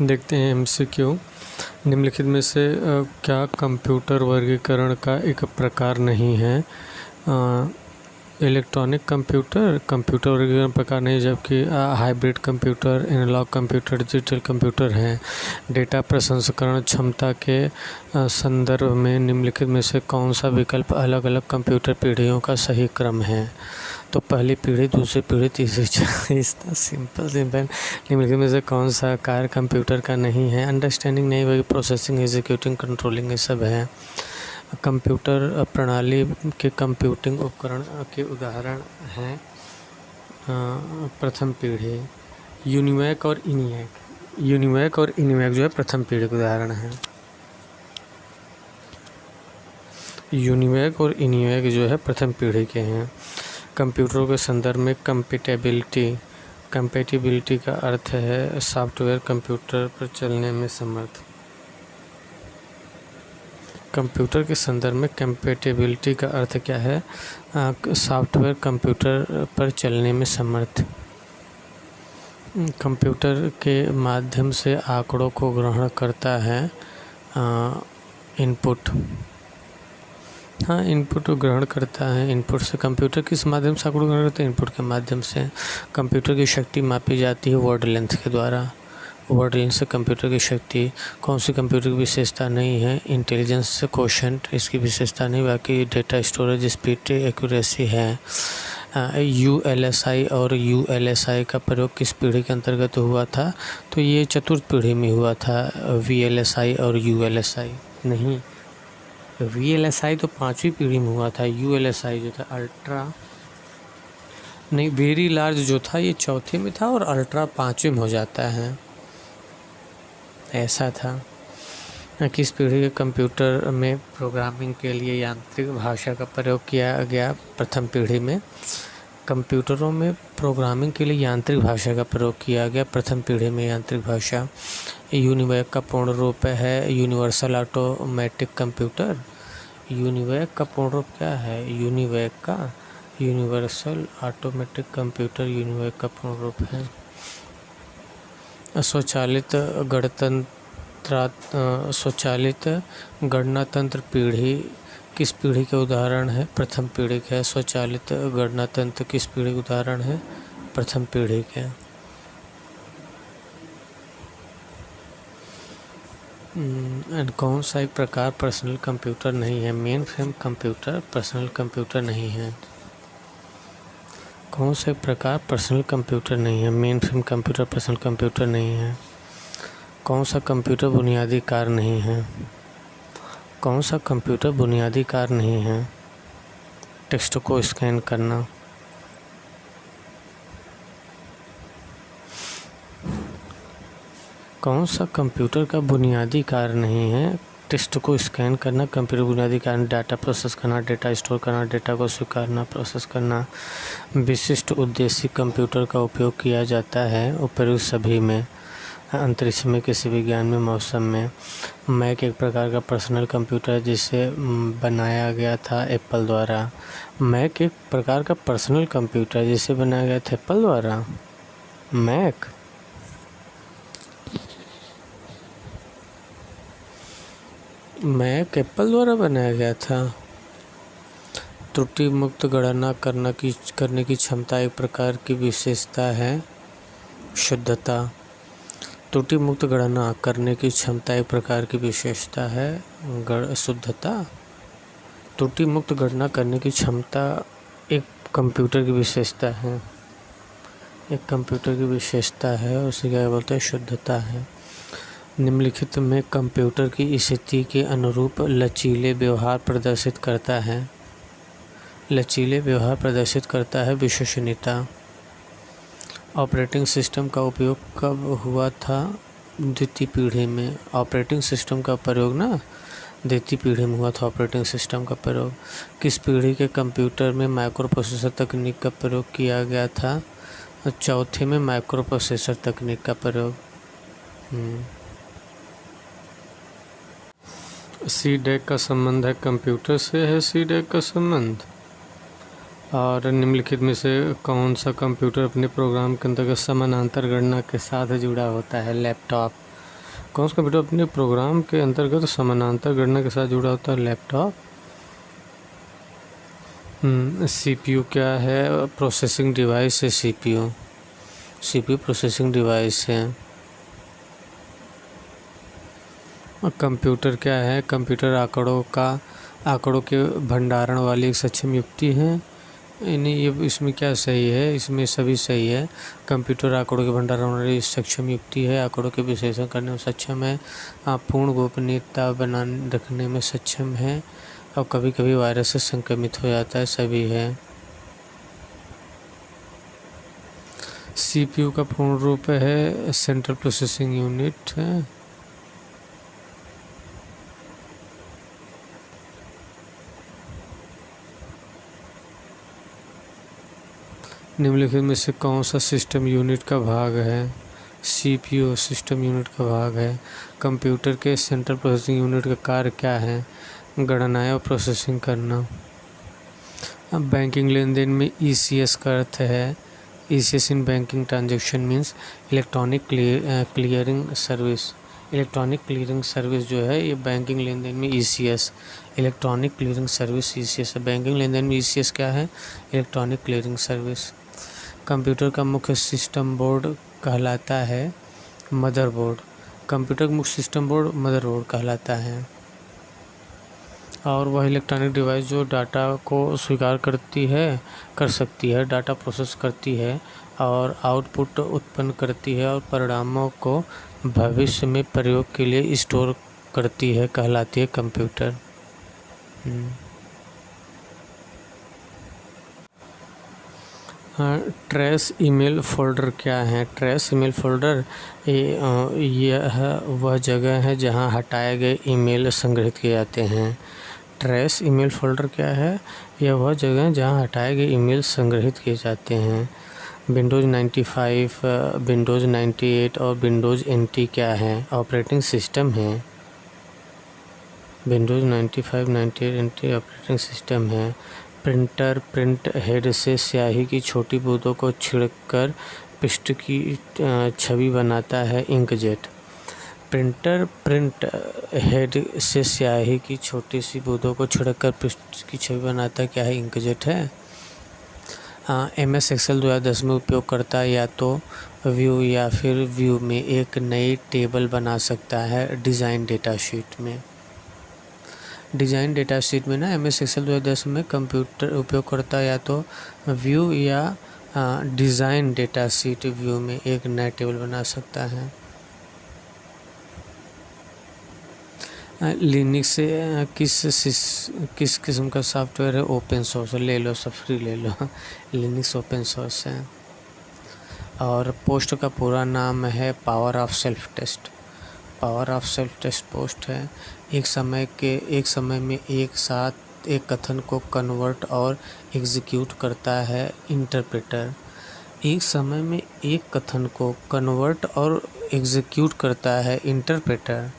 देखते हैं एमसीक्यू। निम्नलिखित में से क्या कंप्यूटर वर्गीकरण का एक प्रकार नहीं है? इलेक्ट्रॉनिक कंप्यूटर वर्गीकरण प्रकार नहीं, जबकि hybrid computer, analogue computer, digital computer हैं। डेटा प्रसंस्करण क्षमता के संदर्भ में निम्नलिखित में से कौन सा विकल्प अलग अलग कंप्यूटर पीढ़ियों का सही क्रम है? तो पहली पीढ़ी, दूसरी पीढ़ी, तीसरी पीढ़ी। इतना सिंपल निम्नलिखित में से कौन सा कार्य कंप्यूटर का नहीं है? अंडरस्टैंडिंग नहीं, वही प्रोसेसिंग, एग्जीक्यूटिंग, कंट्रोलिंग, ये सब है। कंप्यूटर प्रणाली के कंप्यूटिंग उपकरण के उदाहरण हैं प्रथम पीढ़ी यूनिवैक और इनिवैक जो है प्रथम पीढ़ी के उदाहरण हैं। यूनिवैक और इनिवैक जो है प्रथम पीढ़ी के हैं। कंप्यूटरों के संदर्भ में कंपैटिबिलिटी का अर्थ है सॉफ्टवेयर कंप्यूटर पर चलने में समर्थ। कंप्यूटर के संदर्भ में कंपैटिबिलिटी का अर्थ क्या है? सॉफ्टवेयर कंप्यूटर पर चलने में समर्थ। कंप्यूटर के माध्यम से आंकड़ों को ग्रहण करता है इनपुट। इनपुट ग्रहण करता है। इनपुट से कंप्यूटर किस माध्यम से आंकड़ों ग्रहण करता है? इनपुट के माध्यम से। कंप्यूटर की शक्ति मापी जाती है वर्ड लेंथ के द्वारा। वर्ड लेंथ से कंप्यूटर की शक्ति। कौन सी कंप्यूटर की विशेषता नहीं है? इंटेलिजेंस से क्वोशंट, इसकी विशेषता नहीं, बाकी डेटा स्टोरेज स्पीड, एक्यूरेसी है। ULSI और ULSI का प्रयोग किस पीढ़ी के अंतर्गत हुआ था? तो ये चतुर्थ पीढ़ी में हुआ था। VLSI और ULSI नहीं, VLSI तो पाँचवीं पीढ़ी में हुआ था। ULSI जो था वेरी लार्ज जो था ये चौथे में था और अल्ट्रा पाँचवें में हो जाता है, ऐसा था। किस पीढ़ी के कंप्यूटर में प्रोग्रामिंग के लिए यांत्रिक भाषा का प्रयोग किया गया? प्रथम पीढ़ी में। कंप्यूटरों में प्रोग्रामिंग के लिए यांत्रिक भाषा का प्रयोग किया गया प्रथम पीढ़ी में, यांत्रिक भाषा। यूनिवैक का पूर्ण रूप है यूनिवर्सल ऑटोमेटिक कंप्यूटर। यूनिवैक का पूर्ण रूप क्या है? यूनिवर्सल ऑटोमेटिक कंप्यूटर यूनिवैक का पूर्ण रूप है। स्वचालित गणना तंत्र पीढ़ी किस पीढ़ी के उदाहरण है? प्रथम पीढ़ी के। स्वचालित गणना तंत्र किस पीढ़ी के उदाहरण है? प्रथम पीढ़ी के। कौन सा एक प्रकार पर्सनल कंप्यूटर नहीं है? Main frame computer personal computer नहीं है। कौन सा प्रकार पर्सनल कंप्यूटर नहीं है? Main frame computer personal computer नहीं है। कौन सा कंप्यूटर बुनियादी कार्य नहीं है? कौन सा कंप्यूटर बुनियादी कार्य नहीं है? टेक्स्ट को स्कैन करना। कौन सा कंप्यूटर का बुनियादी कार्य नहीं है? टेक्स्ट को स्कैन करना कंप्यूटर बुनियादी कार्य। डाटा प्रोसेस करना, डेटा स्टोर करना, डेटा को स्वीकारना, प्रोसेस करना। विशिष्ट उद्देश्य कंप्यूटर का उपयोग किया जाता है उपयुक्त सभी में, अंतरिक्ष में, किसी विज्ञान में, मौसम में। मैक एक प्रकार का पर्सनल कंप्यूटर है जिसे बनाया गया था एप्पल द्वारा। मैक एक प्रकार का पर्सनल कंप्यूटर है जिसे बनाया गया था एप्पल द्वारा। मैक एप्पल द्वारा बनाया गया था। त्रुटि मुक्त गणना करने की क्षमता एक प्रकार की विशेषता है शुद्धता। त्रुटि मुक्त गणना करने की क्षमता एक प्रकार की विशेषता है शुद्धता। त्रुटि मुक्त गणना करने की क्षमता एक कंप्यूटर की विशेषता है, एक कंप्यूटर की विशेषता है, उसे क्या बोलते हैं? शुद्धता है। निम्नलिखित में कंप्यूटर की स्थिति के अनुरूप लचीले व्यवहार प्रदर्शित करता है। लचीले व्यवहार प्रदर्शित करता है विश्वसनीयता। ऑपरेटिंग सिस्टम का उपयोग कब हुआ था? द्वितीय पीढ़ी में। ऑपरेटिंग सिस्टम का प्रयोग ना द्वितीय पीढ़ी में हुआ था। ऑपरेटिंग सिस्टम का प्रयोग। किस पीढ़ी के कंप्यूटर में माइक्रो प्रोसेसर तकनीक का प्रयोग किया गया था? चौथे में माइक्रो प्रोसेसर तकनीक का प्रयोग। CDAC का संबंध है कंप्यूटर से है CDAC का संबंध। और निम्नलिखित में से कौन सा कंप्यूटर अपने प्रोग्राम के अंतर्गत समानांतर गणना के साथ जुड़ा होता है? लैपटॉप। कौन सा कंप्यूटर अपने प्रोग्राम के अंतर्गत समानांतर गणना के साथ जुड़ा होता है? लैपटॉप। सीपीयू क्या है? प्रोसेसिंग डिवाइस है सीपीयू। सीपीयू प्रोसेसिंग डिवाइस है। कंप्यूटर क्या है? कंप्यूटर आंकड़ों के भंडारण वाली एक सक्षम युक्ति है। नहीं, ये इसमें क्या सही है? इसमें सभी सही है। कंप्यूटर आंकड़ों के भंडारण वाली सक्षम युक्ति है। आंकड़ों के विश्लेषण करने में सक्षम है। पूर्ण गोपनीयता बनाए रखने में सक्षम है और कभी कभी वायरस से संक्रमित हो जाता है। सभी है। सीपीयू का पूर्ण रूप है सेंट्रल प्रोसेसिंग यूनिट है। निम्नलिखित में से कौन सा सिस्टम यूनिट का भाग है? सीपीयू सिस्टम यूनिट का भाग है। कंप्यूटर के सेंट्रल प्रोसेसिंग यूनिट का कार्य क्या है? गणनाएं और प्रोसेसिंग करना। अब बैंकिंग लेन देन में ईसीएस का अर्थ है, ECS in banking transaction means electronic clearing service. Electronic clearing service जो है ये बैंकिंग लेन देन में ECS, electronic clearing service ECS है। बैंकिंग लेन देन में ईसीएस क्या है? Electronic clearing service. कंप्यूटर का मुख्य सिस्टम बोर्ड कहलाता है मदरबोर्ड। कंप्यूटर का मुख्य सिस्टम बोर्ड मदरबोर्ड कहलाता है। और वह इलेक्ट्रॉनिक डिवाइस जो डाटा को स्वीकार कर सकती है, डाटा प्रोसेस करती है और आउटपुट उत्पन्न करती है और परिणामों को भविष्य में प्रयोग के लिए स्टोर करती है, कहलाती है कंप्यूटर। ट्रेस ईमेल फ़ोल्डर क्या है? ट्रेस ईमेल फ़ोल्डर यह वह जगह है जहां हटाए गए ईमेल संग्रहित किए जाते हैं। ट्रेस ईमेल फ़ोल्डर क्या है? यह वह जगह है जहां हटाए गए ईमेल संग्रहित किए जाते हैं। विंडोज़ 95, विंडोज़ 98 और विंडोज़ NT क्या है? ऑपरेटिंग सिस्टम है। विंडोज़ 95, 98, NT ऑपरेटिंग सिस्टम है। प्रिंटर प्रिंट हेड से स्याही की छोटी बूंदों को छिड़ककर पृष्ठ की छवि बनाता है, इंकजेट। प्रिंटर प्रिंट हेड से स्याही की छोटी सी बूंदों को छिड़ककर पृष्ठ की छवि बनाता है, क्या है? इंकजेट है। MS एक्सेल 2010 में उपयोगकर्ता या तो व्यू या फिर व्यू में एक नई टेबल बना सकता है डिज़ाइन डेटा शीट में। डिज़ाइन डेटा शीट में ना MS एक्सेल 2010 में कंप्यूटर उपयोगकर्ता या तो व्यू या डिज़ाइन डेटा शीट व्यू में एक नया टेबल बना सकता है। लिनक्स से किस किस्म का सॉफ्टवेयर है? Open source. ले लो, सब फ्री ले लो। लिनक्स ओपन सोर्स है। और पोस्ट का पूरा नाम है power of self test. Power of self test POST है। एक समय में एक साथ एक कथन को कन्वर्ट और एग्जीक्यूट करता है इंटरप्रेटर। एक समय में एक कथन को कन्वर्ट और एग्जीक्यूट करता है इंटरप्रेटर।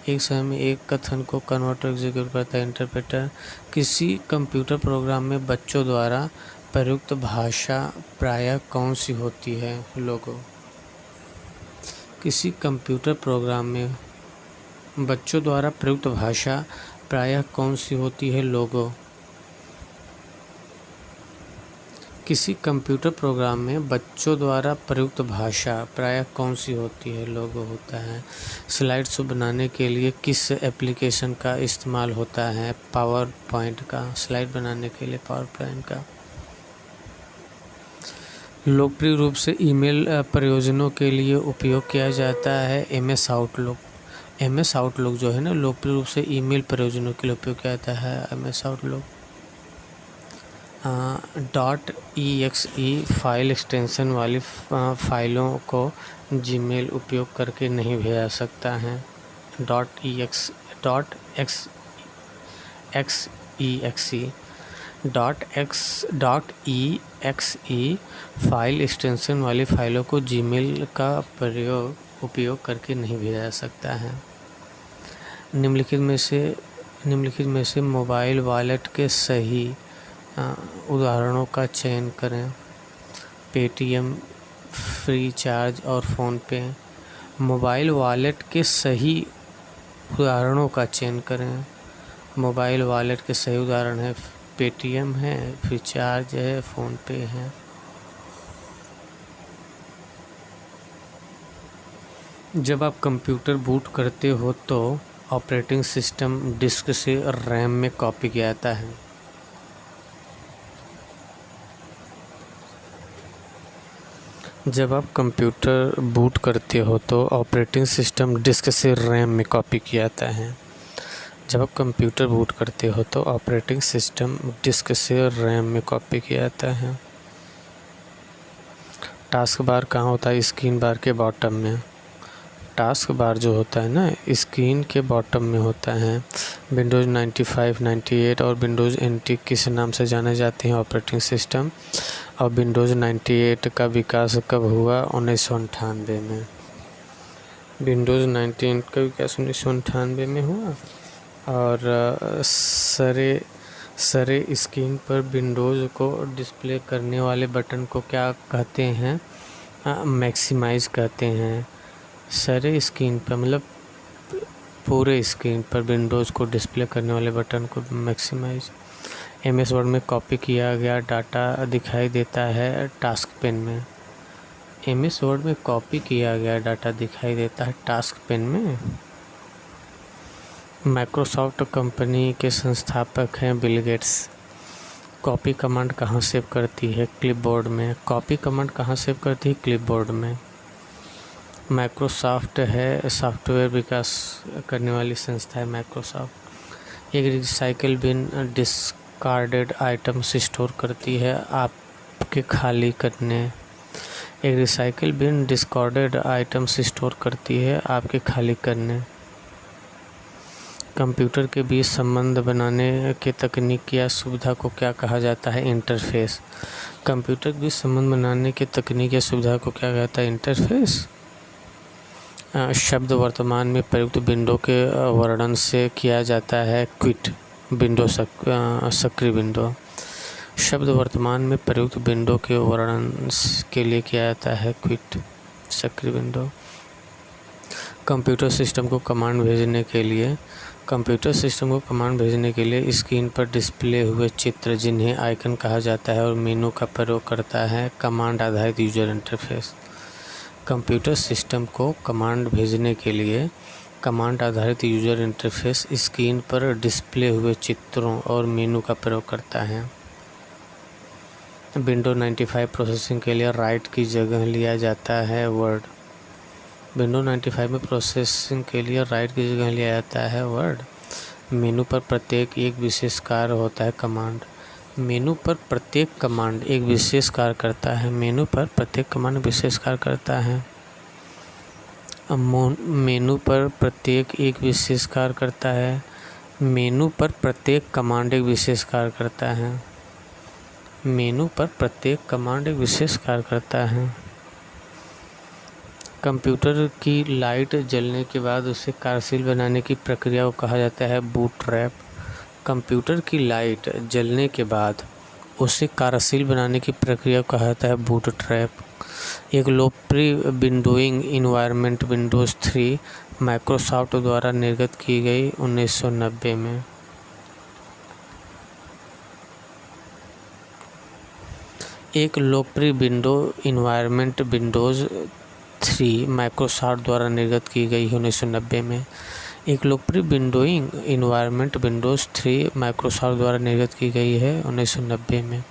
एक समय में एक कथन को कन्वर्ट और एग्जीक्यूट करता है इंटरप्रेटर। किसी कंप्यूटर प्रोग्राम में बच्चों द्वारा प्रयुक्त भाषा प्रायः कौन सी होती है? लोगो। किसी कंप्यूटर प्रोग्राम में बच्चों द्वारा प्रयुक्त भाषा प्रायः कौन सी होती है? लोगो। किसी कंप्यूटर प्रोग्राम में बच्चों द्वारा प्रयुक्त भाषा प्रायः कौन सी होती है? लोगो होता है। स्लाइड शो बनाने के लिए किस एप्लीकेशन का इस्तेमाल होता है? पावर पॉइंट का। स्लाइड बनाने के लिए पावर पॉइंट का। लोकप्रिय रूप से ईमेल प्रयोजनों के लिए उपयोग किया जाता है MS आउटलुक। MS आउटलुक जो है ना, लोकप्रिय रूप से ईमेल प्रयोजनों के लिए उपयोग किया जाता है MS outlook. .exe file extension वाली फाइलों को जीमेल उपयोग करके नहीं भेजा सकता है। .exe फाइल एक्सटेंशन वाली फाइलों को जीमेल का उपयोग करके नहीं भेजा जा सकता है। निम्नलिखित में से मोबाइल वॉलेट के सही उदाहरणों का चयन करें। पेटीएम, फ्री चार्ज और फ़ोनपे। मोबाइल वॉलेट के सही उदाहरणों का चयन करें। मोबाइल वॉलेट के सही उदाहरण है पेटीएम है, फ्रीचार्ज है, फ़ोनपे है। जब आप कंप्यूटर बूट करते हो तो ऑपरेटिंग सिस्टम डिस्क से रैम में कॉपी किया जाता है। जब आप कंप्यूटर बूट करते हो तो ऑपरेटिंग सिस्टम डिस्क से रैम में कॉपी किया जाता है। जब आप कंप्यूटर बूट करते हो तो ऑपरेटिंग सिस्टम डिस्क से रैम में कॉपी किया जाता है। टास्क बार कहाँ होता है? स्क्रीन बार के बॉटम में। टास्क बार जो होता है ना, स्क्रीन के बॉटम में होता है। विंडोज़ 95, 98 और विंडोज़ NT किस नाम से जाने जाते हैं? Operating system. और विंडोज़ 98 का विकास कब हुआ? 1998 में। विंडोज़ 98 का विकास 1998 में हुआ। और सरे स्क्रीन पर विंडोज़ को डिस्प्ले करने वाले बटन को क्या कहते हैं? मैक्सिमाइज कहते हैं। सारे स्क्रीन पर मतलब पूरे स्क्रीन पर विंडोज़ को डिस्प्ले करने वाले बटन को मैक्सिमाइज। MS वर्ड में कॉपी किया गया डाटा दिखाई देता है टास्क पेन में। MS वर्ड में कॉपी किया गया डाटा दिखाई देता है टास्क पेन में। माइक्रोसॉफ्ट कंपनी के संस्थापक हैं बिल गेट्स। कॉपी कमांड कहाँ सेव करती है? क्लिपबोर्ड में। कॉपी कमांड कहाँ सेव करती है? क्लिपबोर्ड में। माइक्रोसॉफ्ट है सॉफ्टवेयर विकास करने वाली संस्था है माइक्रोसॉफ्ट। एक recycle bin discarded items store करती है आपके खाली करने। एक recycle bin discarded items store करती है आपके खाली करने। कंप्यूटर के बीच संबंध बनाने के तकनीक या सुविधा को क्या कहा जाता है? इंटरफेस। कंप्यूटर के बीच संबंध बनाने के तकनीक या सुविधा को क्या कहता है? इंटरफेस। शब्द वर्तमान में प्रयुक्त विंडो के वर्णन से किया जाता है क्विट विंडो सक्रिय विंडो। शब्द वर्तमान में प्रयुक्त विंडो के वर्णन के लिए किया जाता है क्विट सक्रिय विंडो। कंप्यूटर सिस्टम को कमांड भेजने के लिए स्क्रीन पर डिस्प्ले हुए चित्र जिन्हें आइकन कहा जाता है और मेनू का प्रयोग करता है कमांड आधारित यूजर इंटरफेस। कंप्यूटर सिस्टम को कमांड भेजने के लिए कमांड आधारित यूजर इंटरफेस स्क्रीन पर डिस्प्ले हुए चित्रों और मेनू का प्रयोग करता है। विंडो 95 प्रोसेसिंग के लिए राइट की जगह लिया जाता है वर्ड। विंडो 95 में प्रोसेसिंग के लिए राइट की जगह लिया जाता है वर्ड। मेनू पर प्रत्येक एक विशेष कार्य होता है कमांड। मेनू पर प्रत्येक कमांड एक विशेष कार्य करता है। मेनू पर प्रत्येक कमांड विशेष कार्य करता है। मेनू पर प्रत्येक एक विशेष कार्य करता है। मेनू पर प्रत्येक कमांड एक विशेष कार्य करता है। मेनू पर प्रत्येक कमांड एक विशेष कार्य करता है। कंप्यूटर की लाइट जलने के बाद उसे कार्यशील बनाने की प्रक्रिया को कहा जाता है बूटस्ट्रैप। कंप्यूटर की लाइट जलने के बाद उसे कार्यशील बनाने की प्रक्रिया को कहा जाता है बूटस्ट्रैप। एक लोकप्रिय विंडोइंग इन्वायरमेंट विंडोज़ 3 माइक्रोसॉफ्ट द्वारा निर्गत की गई 1990 में। एक लोकप्रिय विंडो इन्वायरमेंट विंडोज़ 3 माइक्रोसॉफ्ट द्वारा निर्गत की गई 1990 में। एक लोकप्रिय विंडोइंग इन्वायरमेंट विंडोज़ 3 माइक्रोसॉफ्ट द्वारा निर्गत की गई है 1990 में।